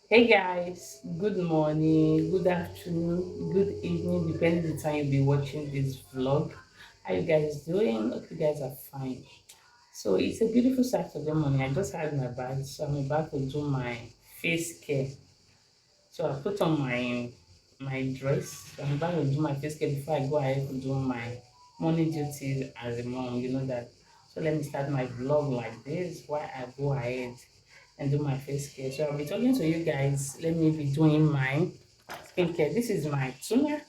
Hey guys, good morning, good afternoon, good evening, depending the time you'll be watching this vlog. How you guys doing? Hope you guys are fine. So it's a beautiful Saturday morning. I just had my bath, so I'm about to do my face care. So I put on my dress. So I'm about to do my face care before I go ahead to do my morning duties as a mom. You know that. So let me start my vlog like this while I go ahead and do my face care. So I'll be talking to you guys. Let me be doing my skincare. This is my toner.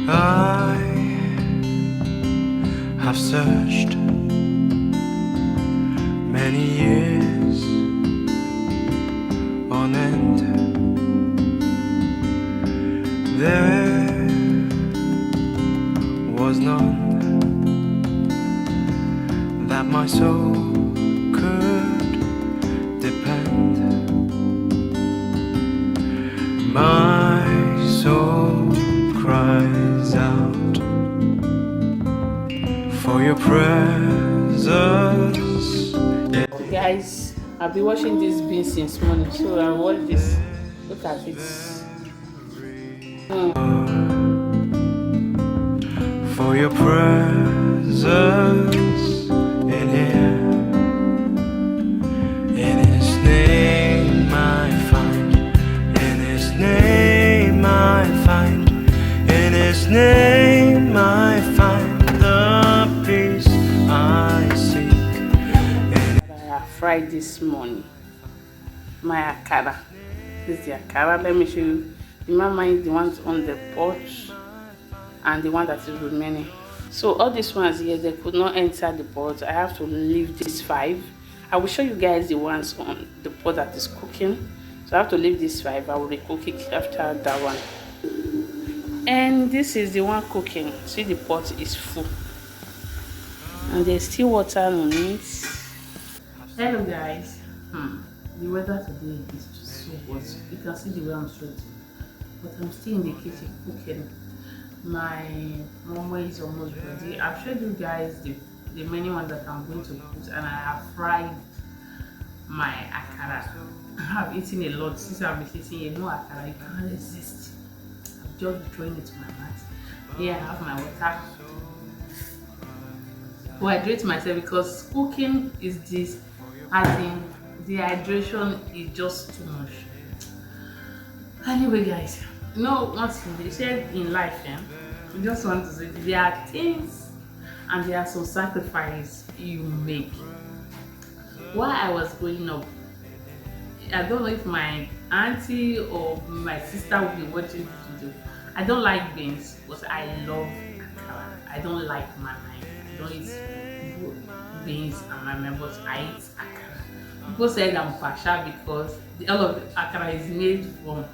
I have searched many years on end. There was none that my soul could depend. My soul cries out for your presence. Yeah. Guys, I've been watching this bean since morning. So I watch this. Look at it. For your presence in here. In His name I find. In His name I find. In His name I find the peace I seek. I have fried this morning. My akara. This is the akara. Let me show you. Remember the ones on the porch and the one that is remaining. So all these ones here, they could not enter the pot. I have to leave these five. I will show you guys the ones on the pot that is cooking. So I have to leave these five. I will recook it after that one. And this is the one cooking. See, the pot is full and there's still water on it. Hello guys. The weather today is just so hot. You can see the way I'm sweating, but I'm still in the kitchen cooking. My momo is almost ready. I've showed you guys the many ones that I'm going to put, and I have fried my akara. I have eaten a lot since I've been eating a no akara. You can't resist. I've just been throwing it to my mouth. Here I have my water to hydrate myself because cooking is this. As in, dehydration is just too much. Anyway, guys, you know what they said in life, I just want to say there are things and there are some sacrifices you make. While I was growing up, I don't know if my auntie or my sister will be watching this video. I don't like beans, but I love akara. I don't like mamai. I don't eat beans and mamai, but I eat akara. People said I'm partial because all of the akara is made from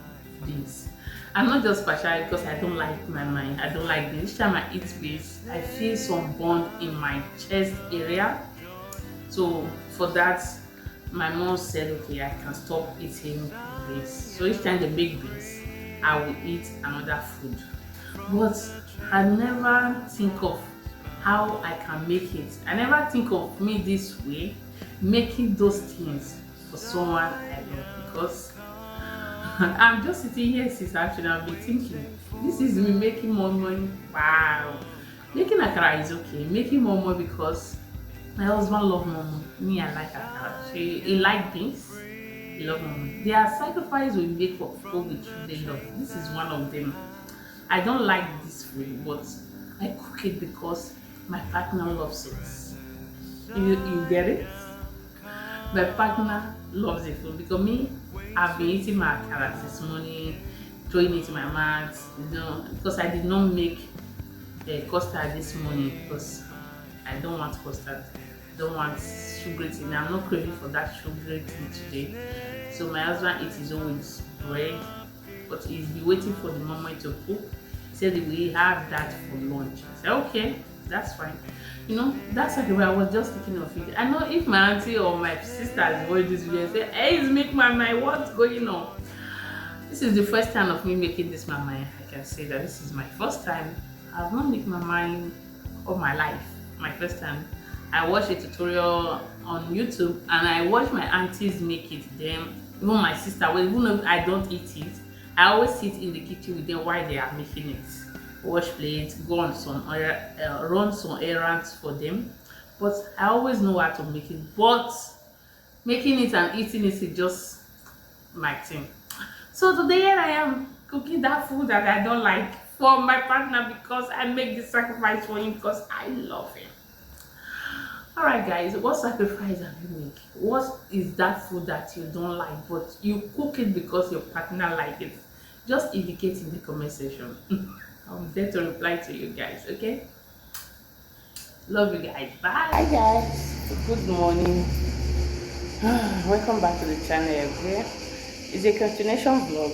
beans. I'm not just partial because I don't like my mind. I don't like beans. Each time I eat beans, I feel some burn in my chest area. So for that, my mom said, okay, I can stop eating beans. So each time they make beans, I will eat another food. But I never think of how I can make it. I never think of me this way, making those things for someone I love because I'm just sitting here since actually I've been thinking, this is me making more money. Wow. Making akara is okay. Making more money because my husband love momo. Me, I like akara. So he like beans. He love momo. There are sacrifices we make for people we truly love. This is one of them. I don't like this food, but I cook it because my partner loves it. You get it? My partner loves the food because me, I've been eating my akara this morning, throwing it in my mouth, because I did not make custard this morning because I don't want custard. I don't want sugary thing. I'm not craving for that sugary thing today. So my husband eats his own with bread, but he's been waiting for the moment to cook. He said we have that for lunch. I said, okay, that's fine. You know, that's like I was just thinking of it. I know if my auntie or my sister is watching this video and say, hey, it's Make Mama, what's going on? This is the first time of me making this mama. I can say that this is my first time. I've not made mama all my life. My first time. I watched a tutorial on YouTube and I watched my aunties make it. Then even my sister, well, even if I don't eat it, I always sit in the kitchen with them while they are making it. Wash plates, go on some run some errands for them. But I always know how to make it. But making it and eating it is just my thing. So today here I am cooking that food that I don't like for my partner because I make the sacrifice for him because I love him. Alright guys, what sacrifice have you made? What is that food that you don't like but you cook it because your partner likes it? Just indicate in the comment section. I'm there to reply to you guys, okay? Love you guys. Bye. Hi guys. Good morning. Welcome back to the channel again. It's a continuation vlog.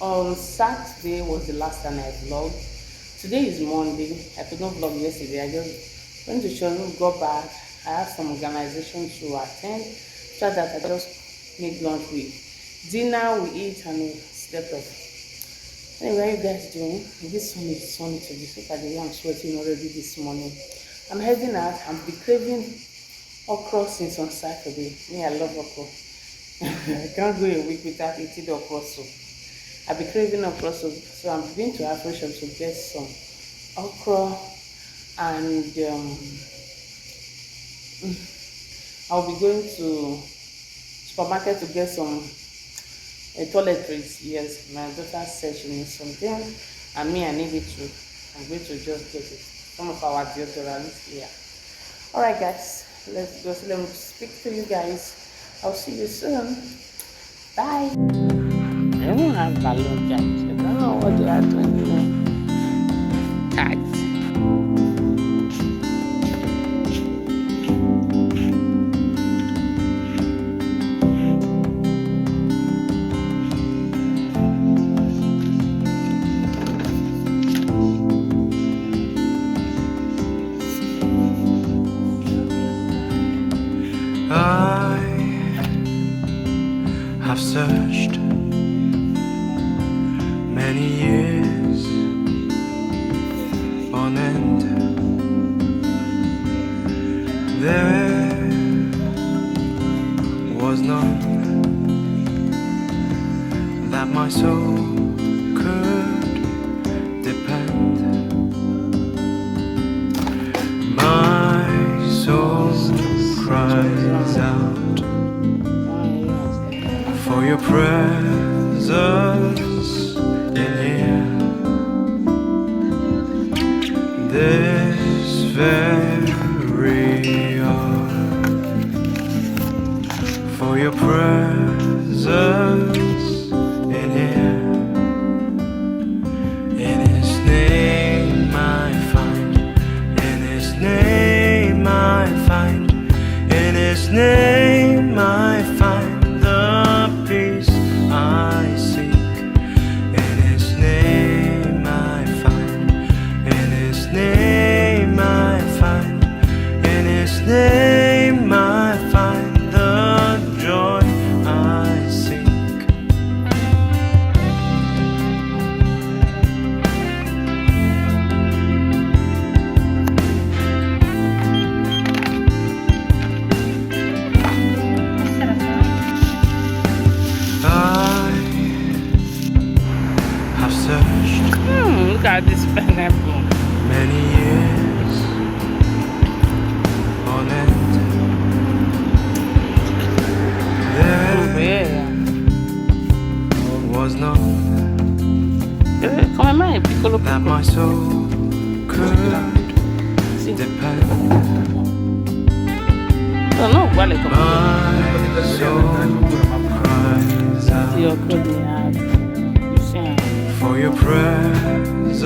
On Saturday was the last time I vlogged. Today is Monday. I could not vlog yesterday. I just went to church, got back. I have some organization to attend. After that, I just made lunch with dinner. We eat and we slept off. Anyway, how you guys doing? This sun is sunny today. Look at the way I'm sweating already this morning. I'm heading out. I'm be craving okra since on Saturday. Me, I love okra. I can't go a week without eating okra soup. I'll be craving okra soup, so I'm going to Afro-Shop to get some okra, and I'll be going to supermarket to get some toiletries. Yes, my daughter said she needs something, and me, I need it too. I'm going to just get it. Some of our deodorants here. Alright guys, let's go. So let me speak to you guys. I'll see you soon. Bye. I don't have balloon guys. I don't know what they are doing. Tags. I've searched many years on end. There was none that my soul could depend. My soul cries out for your presence in here. This very hour, for your presence in here. In His name I find, in His name I find, in His name I find peace I seek. In His name I find, in His name I find, in His name I find the joy I seek. Look at this pineapple. Many years on end. There was none that my soul could depend. My soul cries out for your presence